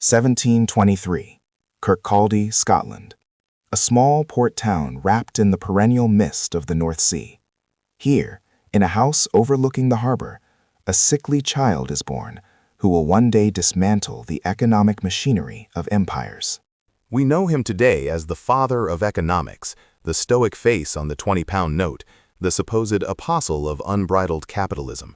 1723, Kirkcaldy, Scotland. A small port town wrapped in the perennial mist of the North Sea. Here, in a house overlooking the harbor, a sickly child is born who will one day dismantle the economic machinery of empires. We know him today as the father of economics, the stoic face on the 20-pound note, the supposed apostle of unbridled capitalism.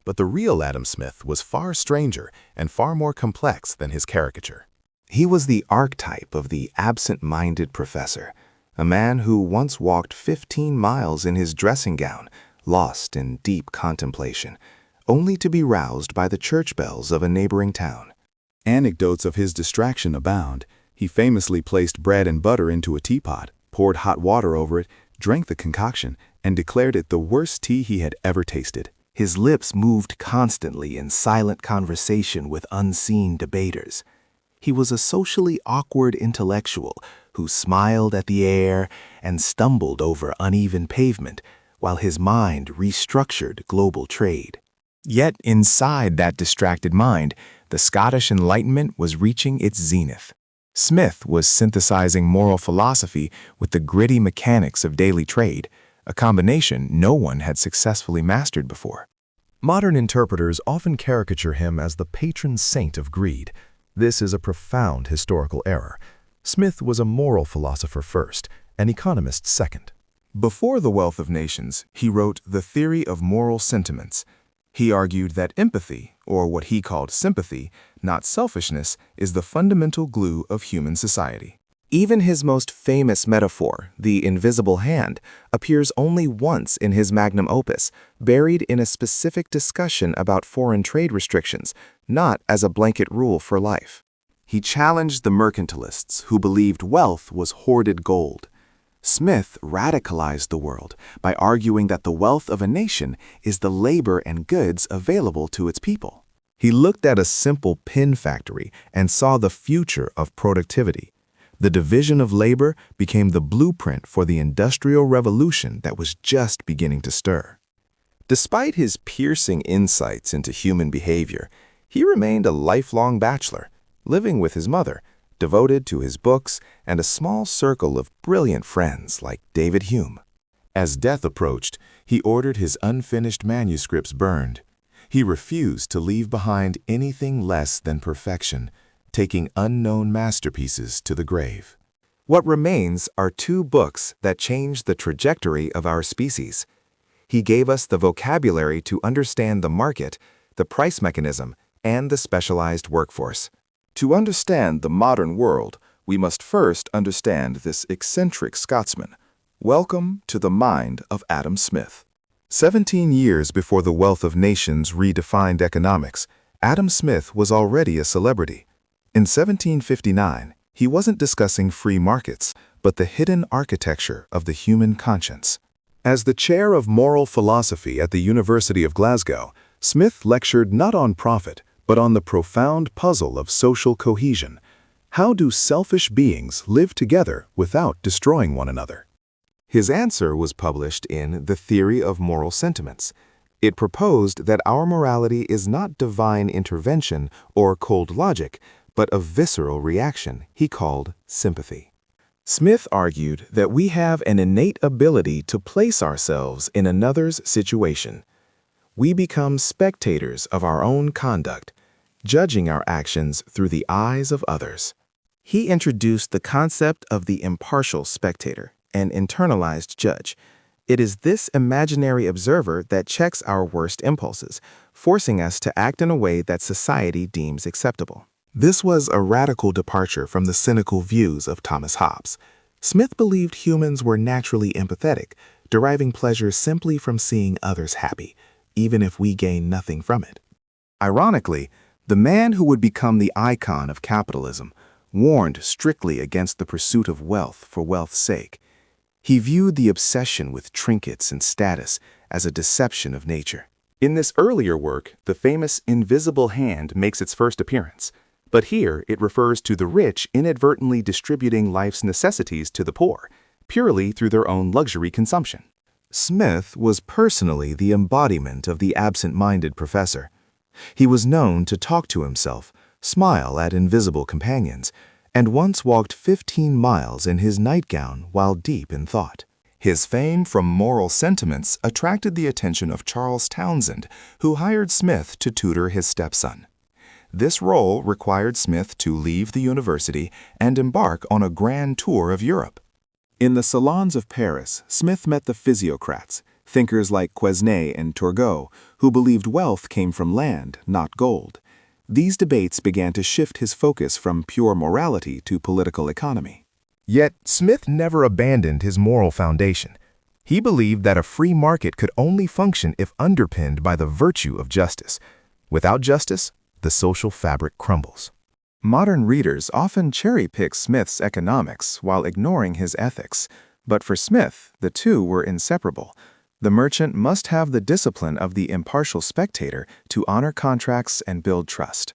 But the real Adam Smith was far stranger and far more complex than his caricature. He was the archetype of the absent-minded professor, a man who once walked 15 miles in his dressing gown, lost in deep contemplation, only to be roused by the church bells of a neighboring town. Anecdotes of his distraction abound. He famously placed bread and butter into a teapot, poured hot water over it, drank the concoction, and declared it the worst tea he had ever tasted. His lips moved constantly in silent conversation with unseen debaters. He was a socially awkward intellectual who smiled at the air and stumbled over uneven pavement while his mind restructured global trade. Yet inside that distracted mind, the Scottish Enlightenment was reaching its zenith. Smith was synthesizing moral philosophy with the gritty mechanics of daily trade, a combination no one had successfully mastered before. Modern interpreters often caricature him as the patron saint of greed. This is a profound historical error. Smith was a moral philosopher first, an economist second. Before The Wealth of Nations, he wrote The Theory of Moral Sentiments. He argued that empathy, or what he called sympathy, not selfishness, is the fundamental glue of human society. Even his most famous metaphor, the invisible hand, appears only once in his magnum opus, buried in a specific discussion about foreign trade restrictions, not as a blanket rule for life. He challenged the mercantilists who believed wealth was hoarded gold. Smith radicalized the world by arguing that the wealth of a nation is the labor and goods available to its people. He looked at a simple pin factory and saw the future of productivity. The division of labor became the blueprint for the Industrial Revolution that was just beginning to stir. Despite his piercing insights into human behavior, he remained a lifelong bachelor, living with his mother, devoted to his books and a small circle of brilliant friends like David Hume. As death approached, he ordered his unfinished manuscripts burned. He refused to leave behind anything less than perfection, taking unknown masterpieces to the grave. What remains are two books that changed the trajectory of our species. He gave us the vocabulary to understand the market, the price mechanism, and the specialized workforce. To understand the modern world, we must first understand this eccentric Scotsman. Welcome to the mind of Adam Smith. 17 years before The Wealth of Nations redefined economics, Adam Smith was already a celebrity. In 1759, he wasn't discussing free markets, but the hidden architecture of the human conscience. As the chair of moral philosophy at the University of Glasgow, Smith lectured not on profit, but on the profound puzzle of social cohesion. How do selfish beings live together without destroying one another? His answer was published in The Theory of Moral Sentiments. It proposed that our morality is not divine intervention or cold logic, but a visceral reaction he called sympathy. Smith argued that we have an innate ability to place ourselves in another's situation. We become spectators of our own conduct, judging our actions through the eyes of others. He introduced the concept of the impartial spectator, an internalized judge. It is this imaginary observer that checks our worst impulses, forcing us to act in a way that society deems acceptable. This was a radical departure from the cynical views of Thomas Hobbes. Smith believed humans were naturally empathetic, deriving pleasure simply from seeing others happy, even if we gain nothing from it. Ironically, the man who would become the icon of capitalism warned strictly against the pursuit of wealth for wealth's sake. He viewed the obsession with trinkets and status as a deception of nature. In this earlier work, the famous invisible hand makes its first appearance. But here it refers to the rich inadvertently distributing life's necessities to the poor, purely through their own luxury consumption. Smith was personally the embodiment of the absent-minded professor. He was known to talk to himself, smile at invisible companions, and once walked 15 miles in his nightgown while deep in thought. His fame from moral sentiments attracted the attention of Charles Townsend, who hired Smith to tutor his stepson. This role required Smith to leave the university and embark on a grand tour of Europe. In the salons of Paris, Smith met the physiocrats, thinkers like Quesnay and Turgot, who believed wealth came from land, not gold. These debates began to shift his focus from pure morality to political economy. Yet Smith never abandoned his moral foundation. He believed that a free market could only function if underpinned by the virtue of justice. Without justice, the social fabric crumbles. Modern readers often cherry-pick Smith's economics while ignoring his ethics, but for Smith, the two were inseparable. The merchant must have the discipline of the impartial spectator to honor contracts and build trust.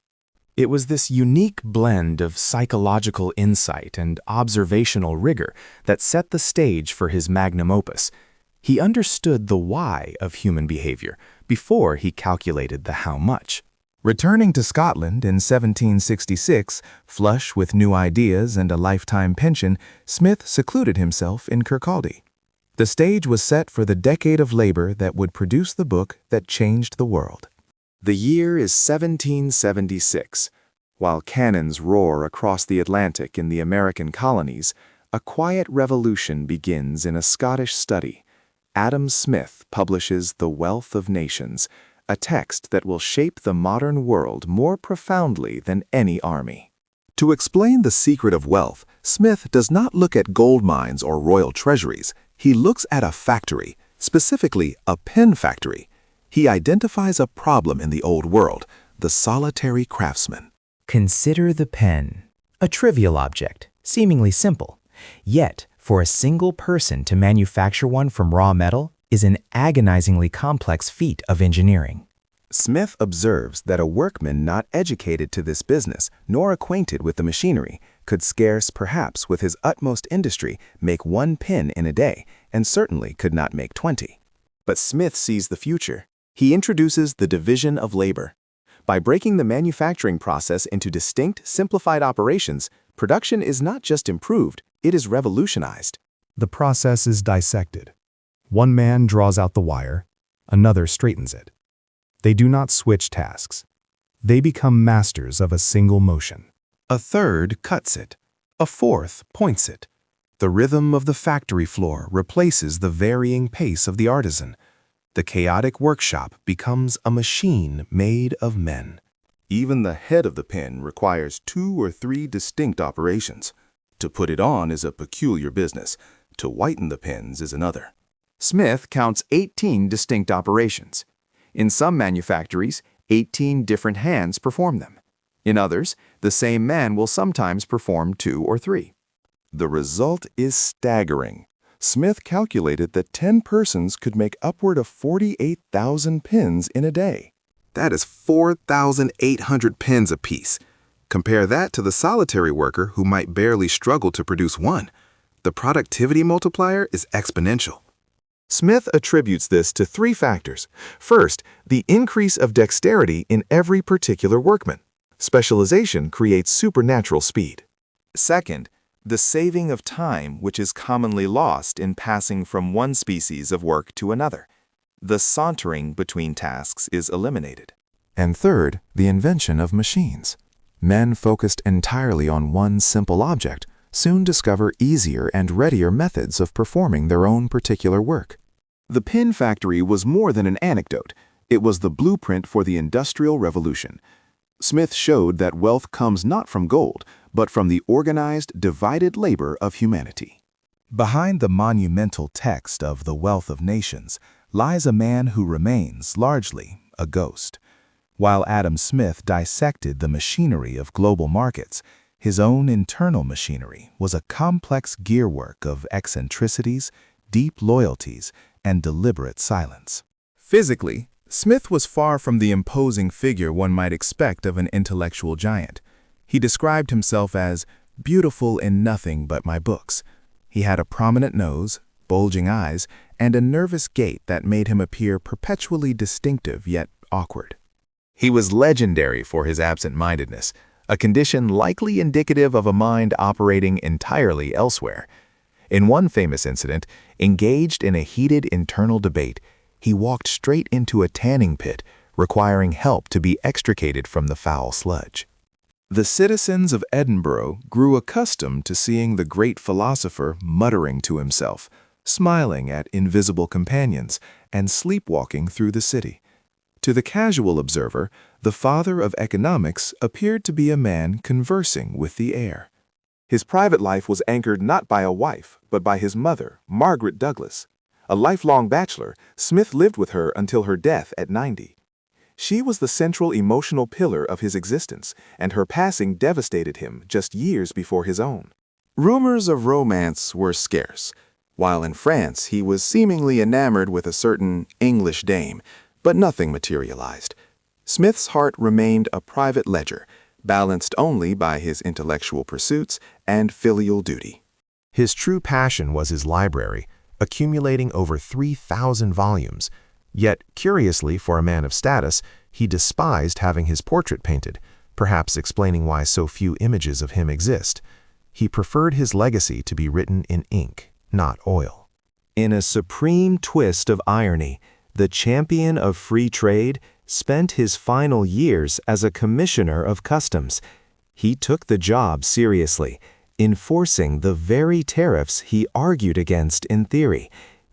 It was this unique blend of psychological insight and observational rigor that set the stage for his magnum opus. He understood the why of human behavior before he calculated the how much. Returning to Scotland in 1766, flush with new ideas and a lifetime pension, Smith secluded himself in Kirkcaldy. The stage was set for the decade of labor that would produce the book that changed the world. The year is 1776. While cannons roar across the Atlantic in the American colonies, a quiet revolution begins in a Scottish study. Adam Smith publishes The Wealth of Nations, a text that will shape the modern world more profoundly than any army. To explain the secret of wealth, Smith does not look at gold mines or royal treasuries. He looks at a factory, specifically a pen factory. He identifies a problem in the old world, the solitary craftsman. Consider the pen, a trivial object, seemingly simple. Yet, for a single person to manufacture one from raw metal is an agonizingly complex feat of engineering. Smith observes that a workman not educated to this business, nor acquainted with the machinery, could scarce, perhaps with his utmost industry, make one pen in a day, and certainly could not make 20. But Smith sees the future. He introduces the division of labor. By breaking the manufacturing process into distinct, simplified operations, production is not just improved, it is revolutionized. The process is dissected. One man draws out the wire, another straightens it. They do not switch tasks. They become masters of a single motion. A third cuts it. A fourth points it. The rhythm of the factory floor replaces the varying pace of the artisan. The chaotic workshop becomes a machine made of men. Even the head of the pen requires 2 or 3 distinct operations. To put it on is a peculiar business. To whiten the pens is another. Smith counts 18 distinct operations. In some manufactories, 18 different hands perform them. In others, the same man will sometimes perform 2 or 3. The result is staggering. Smith calculated that 10 persons could make upward of 48,000 pens in a day. That is 4,800 pens apiece. Compare that to the solitary worker who might barely struggle to produce one. The productivity multiplier is exponential. Smith attributes this to 3 factors. First, the increase of dexterity in every particular workman. Specialization creates supernatural speed. Second, the saving of time which is commonly lost in passing from one species of work to another. The sauntering between tasks is eliminated. And third, the invention of machines. Men focused entirely on one simple object soon discover easier and readier methods of performing their own particular work. The pen factory was more than an anecdote. It was the blueprint for the Industrial Revolution. Smith showed that wealth comes not from gold, but from the organized, divided labor of humanity. Behind the monumental text of The Wealth of Nations lies a man who remains, largely, a ghost. While Adam Smith dissected the machinery of global markets, his own internal machinery was a complex gearwork of eccentricities, deep loyalties, and deliberate silence. Physically, Smith was far from the imposing figure one might expect of an intellectual giant. He described himself as beautiful in nothing but my books. He had a prominent nose, bulging eyes, and a nervous gait that made him appear perpetually distinctive yet awkward. He was legendary for his absent-mindedness, a condition likely indicative of a mind operating entirely elsewhere. In one famous incident, engaged in a heated internal debate, he walked straight into a tanning pit, requiring help to be extricated from the foul sludge. The citizens of Edinburgh grew accustomed to seeing the great philosopher muttering to himself, smiling at invisible companions, and sleepwalking through the city. To the casual observer, the father of economics appeared to be a man conversing with the air. His private life was anchored not by a wife, but by his mother, Margaret Douglas. A lifelong bachelor, Smith lived with her until her death at 90. She was the central emotional pillar of his existence, and her passing devastated him just years before his own. Rumors of romance were scarce. While in France, he was seemingly enamored with a certain English dame, but nothing materialized. Smith's heart remained a private ledger, balanced only by his intellectual pursuits and filial duty. His true passion was his library, accumulating over 3,000 volumes. Yet, curiously for a man of status, he despised having his portrait painted, perhaps explaining why so few images of him exist. He preferred his legacy to be written in ink, not oil. In a supreme twist of irony, the champion of free trade spent his final years as a commissioner of customs. He took the job seriously, enforcing the very tariffs he argued against in theory,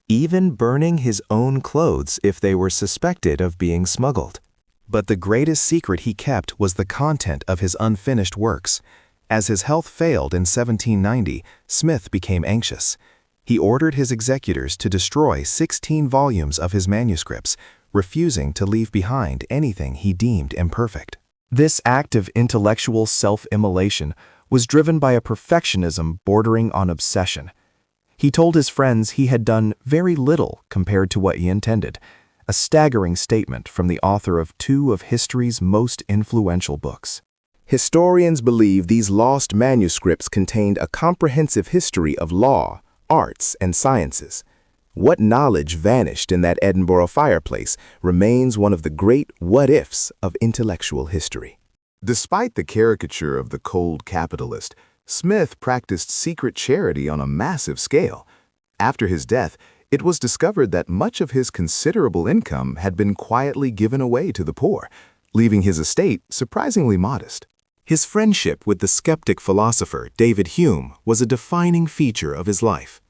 even burning his own clothes if they were suspected of being smuggled. But the greatest secret he kept was the content of his unfinished works. As his health failed in 1790, Smith became anxious. He ordered his executors to destroy 16 volumes of his manuscripts, refusing to leave behind anything he deemed imperfect. This act of intellectual self-immolation was driven by a perfectionism bordering on obsession. He told his friends he had done very little compared to what he intended, a staggering statement from the author of two of history's most influential books. Historians believe these lost manuscripts contained a comprehensive history of law, arts, and sciences. What knowledge vanished in that Edinburgh fireplace remains one of the great what-ifs of intellectual history. Despite the caricature of the cold capitalist, Smith practiced secret charity on a massive scale. After his death, it was discovered that much of his considerable income had been quietly given away to the poor, leaving his estate surprisingly modest. His friendship with the skeptic philosopher David Hume was a defining feature of his life.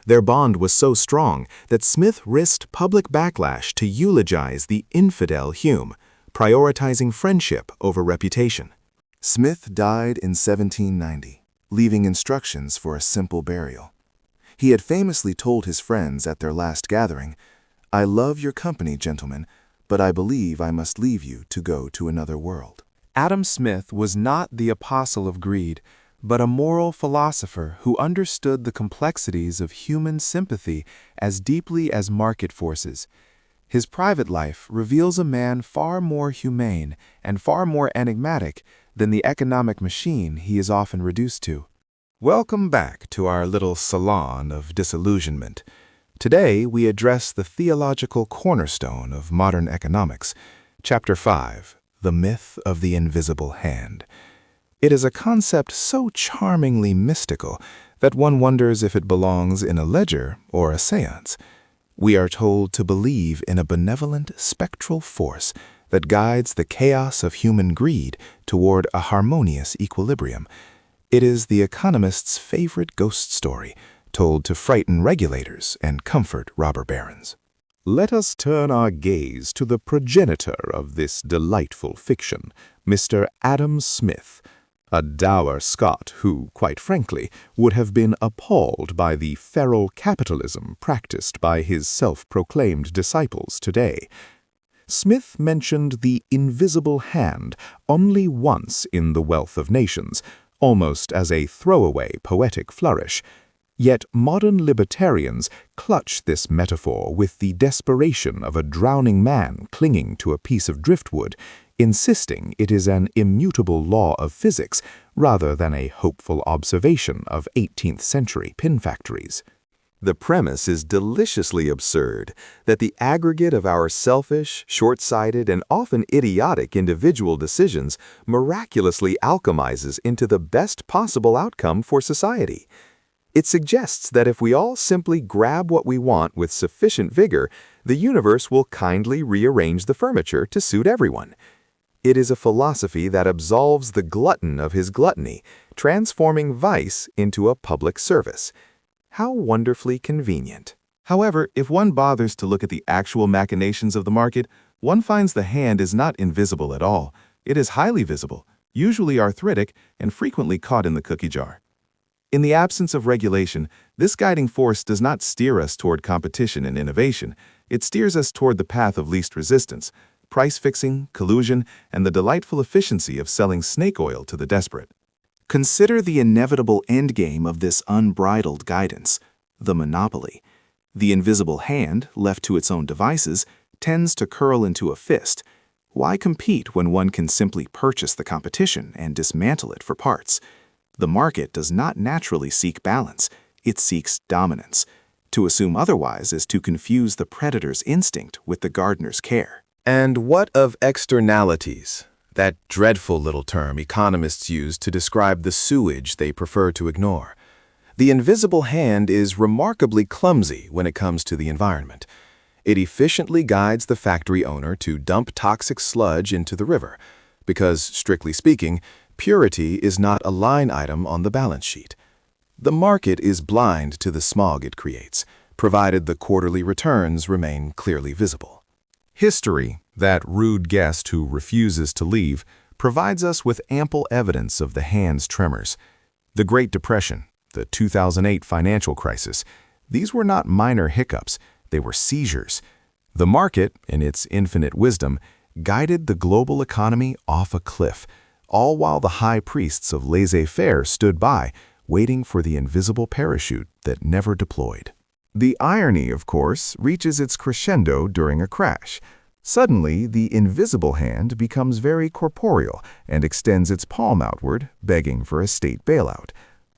Their bond was so strong that Smith risked public backlash to eulogize the infidel Hume, prioritizing friendship over reputation. Smith died in 1790, leaving instructions for a simple burial. He had famously told his friends at their last gathering, "I love your company, gentlemen, but I believe I must leave you to go to another world." Adam Smith was not the apostle of greed, but a moral philosopher who understood the complexities of human sympathy as deeply as market forces. His private life reveals a man far more humane and far more enigmatic than the economic machine he is often reduced to. Welcome back to our little salon of disillusionment. Today we address the theological cornerstone of modern economics, Chapter 5, The Myth of the Invisible Hand. It is a concept so charmingly mystical that one wonders if it belongs in a ledger or a seance. We are told to believe in a benevolent spectral force that guides the chaos of human greed toward a harmonious equilibrium. It is the economist's favorite ghost story, told to frighten regulators and comfort robber barons. Let us turn our gaze to the progenitor of this delightful fiction, Mr. Adam Smith, a dour Scot who, quite frankly, would have been appalled by the feral capitalism practiced by his self-proclaimed disciples today. Smith mentioned the invisible hand only once in The Wealth of Nations, almost as a throwaway poetic flourish. Yet modern libertarians clutch this metaphor with the desperation of a drowning man clinging to a piece of driftwood, insisting it is an immutable law of physics rather than a hopeful observation of 18th-century pin factories. The premise is deliciously absurd that the aggregate of our selfish, short-sighted, and often idiotic individual decisions miraculously alchemizes into the best possible outcome for society. It suggests that if we all simply grab what we want with sufficient vigor, the universe will kindly rearrange the furniture to suit everyone. It is a philosophy that absolves the glutton of his gluttony, transforming vice into a public service. How wonderfully convenient. However, if one bothers to look at the actual machinations of the market, one finds the hand is not invisible at all. It is highly visible, usually arthritic, and frequently caught in the cookie jar. In the absence of regulation, this guiding force does not steer us toward competition and innovation. It steers us toward the path of least resistance, price fixing, collusion, and the delightful efficiency of selling snake oil to the desperate. Consider the inevitable endgame of this unbridled guidance, the monopoly. The invisible hand, left to its own devices, tends to curl into a fist. Why compete when one can simply purchase the competition and dismantle it for parts? The market does not naturally seek balance, it seeks dominance. To assume otherwise is to confuse the predator's instinct with the gardener's care. And what of externalities? That dreadful little term economists use to describe the sewage they prefer to ignore. The invisible hand is remarkably clumsy when it comes to the environment. It efficiently guides the factory owner to dump toxic sludge into the river, because, strictly speaking, purity is not a line item on the balance sheet. The market is blind to the smog it creates, provided the quarterly returns remain clearly visible. History, that rude guest who refuses to leave, provides us with ample evidence of the hand's tremors. The Great Depression, the 2008 financial crisis, these were not minor hiccups, they were seizures. The market, in its infinite wisdom, guided the global economy off a cliff, all while the high priests of laissez-faire stood by, waiting for the invisible parachute that never deployed. The irony, of course, reaches its crescendo during a crash. Suddenly, the invisible hand becomes very corporeal and extends its palm outward, begging for a state bailout.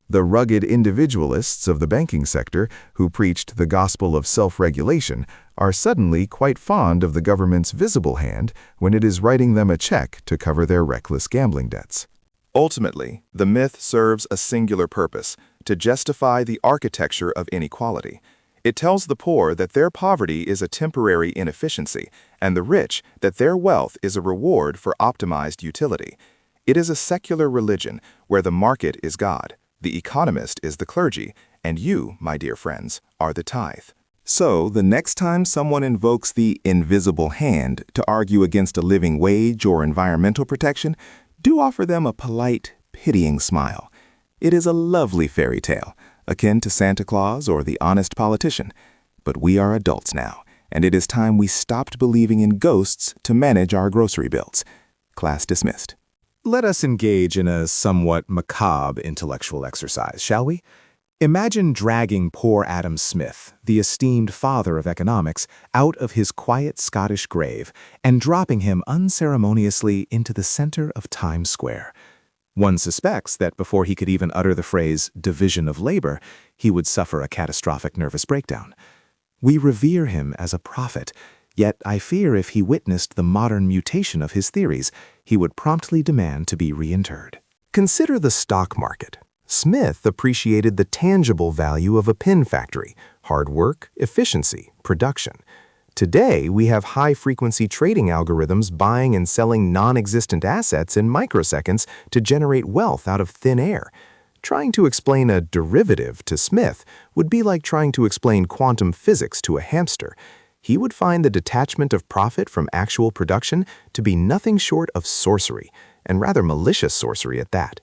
The rugged individualists of the banking sector, who preached the gospel of self-regulation, are suddenly quite fond of the government's visible hand when it is writing them a check to cover their reckless gambling debts. Ultimately, the myth serves a singular purpose: to justify the architecture of inequality. It tells the poor that their poverty is a temporary inefficiency, and the rich that their wealth is a reward for optimized utility. It is a secular religion where the market is God, the economist is the clergy, and you, my dear friends, are the tithe. So, the next time someone invokes the invisible hand to argue against a living wage or environmental protection, do offer them a polite, pitying smile. It is a lovely fairy tale, akin to Santa Claus or the honest politician. But we are adults now, and it is time we stopped believing in ghosts to manage our grocery bills. Class dismissed. Let us engage in a somewhat macabre intellectual exercise, shall we? Imagine dragging poor Adam Smith, the esteemed father of economics, out of his quiet Scottish grave and dropping him unceremoniously into the center of Times Square. One suspects that before he could even utter the phrase division of labor, he would suffer a catastrophic nervous breakdown. We revere him as a prophet, yet I fear if he witnessed the modern mutation of his theories, he would promptly demand to be reinterred. Consider the stock market. Smith appreciated the tangible value of a pin factory, hard work, efficiency, production. Today, we have high-frequency trading algorithms buying and selling non-existent assets in microseconds to generate wealth out of thin air. Trying to explain a derivative to Smith would be like trying to explain quantum physics to a hamster. He would find the detachment of profit from actual production to be nothing short of sorcery, and rather malicious sorcery at that.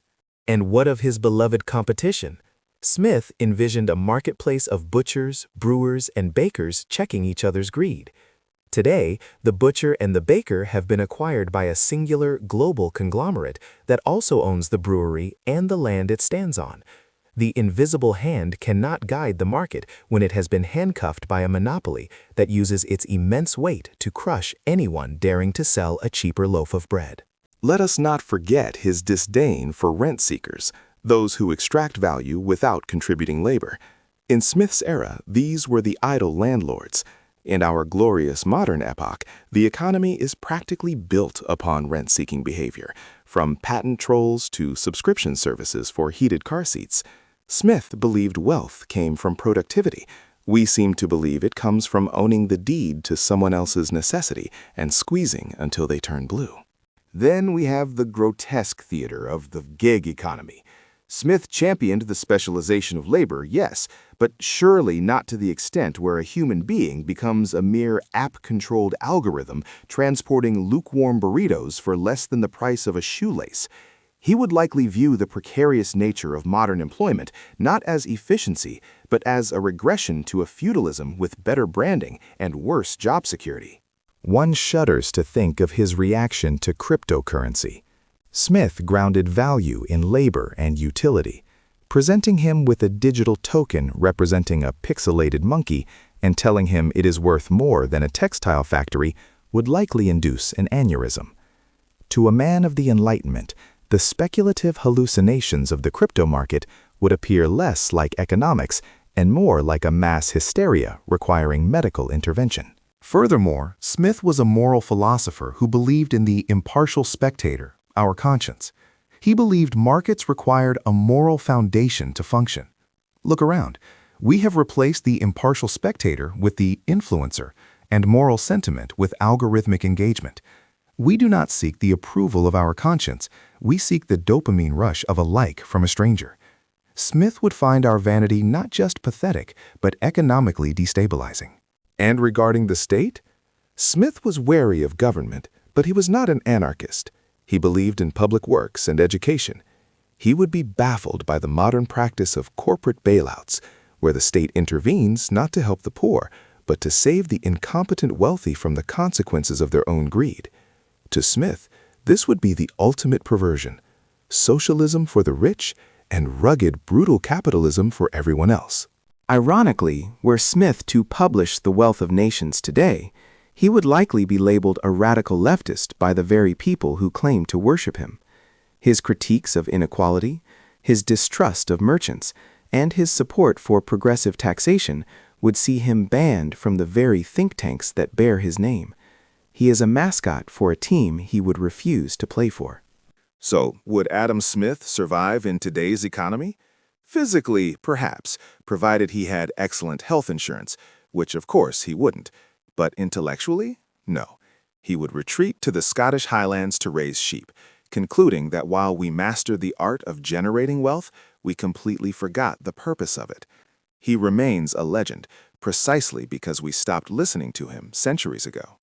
And what of his beloved competition? Smith envisioned a marketplace of butchers, brewers, and bakers checking each other's greed. Today, the butcher and the baker have been acquired by a singular global conglomerate that also owns the brewery and the land it stands on. The invisible hand cannot guide the market when it has been handcuffed by a monopoly that uses its immense weight to crush anyone daring to sell a cheaper loaf of bread. Let us not forget his disdain for rent seekers, those who extract value without contributing labor. In Smith's era, these were the idle landlords. In our glorious modern epoch, the economy is practically built upon rent-seeking behavior, from patent trolls to subscription services for heated car seats. Smith believed wealth came from productivity. We seem to believe it comes from owning the deed to someone else's necessity and squeezing until they turn blue. Then we have the grotesque theater of the gig economy. Smith championed the specialization of labor, yes, but surely not to the extent where a human being becomes a mere app-controlled algorithm transporting lukewarm burritos for less than the price of a shoelace. He would likely view the precarious nature of modern employment not as efficiency, but as a regression to a feudalism with better branding and worse job security. One shudders to think of his reaction to cryptocurrency. Smith grounded value in labor and utility. Presenting him with a digital token representing a pixelated monkey and telling him it is worth more than a textile factory would likely induce an aneurysm. To a man of the Enlightenment, the speculative hallucinations of the crypto market would appear less like economics and more like a mass hysteria requiring medical intervention. Furthermore, Smith was a moral philosopher who believed in the impartial spectator, our conscience. He believed markets required a moral foundation to function. Look around. We have replaced the impartial spectator with the influencer and moral sentiment with algorithmic engagement. We do not seek the approval of our conscience. We seek the dopamine rush of a like from a stranger. Smith would find our vanity not just pathetic, but economically destabilizing. And regarding the state? Smith was wary of government, but he was not an anarchist. He believed in public works and education. He would be baffled by the modern practice of corporate bailouts, where the state intervenes not to help the poor, but to save the incompetent wealthy from the consequences of their own greed. To Smith, this would be the ultimate perversion: socialism for the rich and rugged, brutal capitalism for everyone else. Ironically, were Smith to publish The Wealth of Nations today, he would likely be labeled a radical leftist by the very people who claim to worship him. His critiques of inequality, his distrust of merchants, and his support for progressive taxation would see him banned from the very think tanks that bear his name. He is a mascot for a team he would refuse to play for. So, would Adam Smith survive in today's economy? Physically, perhaps, provided he had excellent health insurance, which of course he wouldn't. But intellectually, no. He would retreat to the Scottish Highlands to raise sheep, concluding that while we mastered the art of generating wealth, we completely forgot the purpose of it. He remains a legend, precisely because we stopped listening to him centuries ago.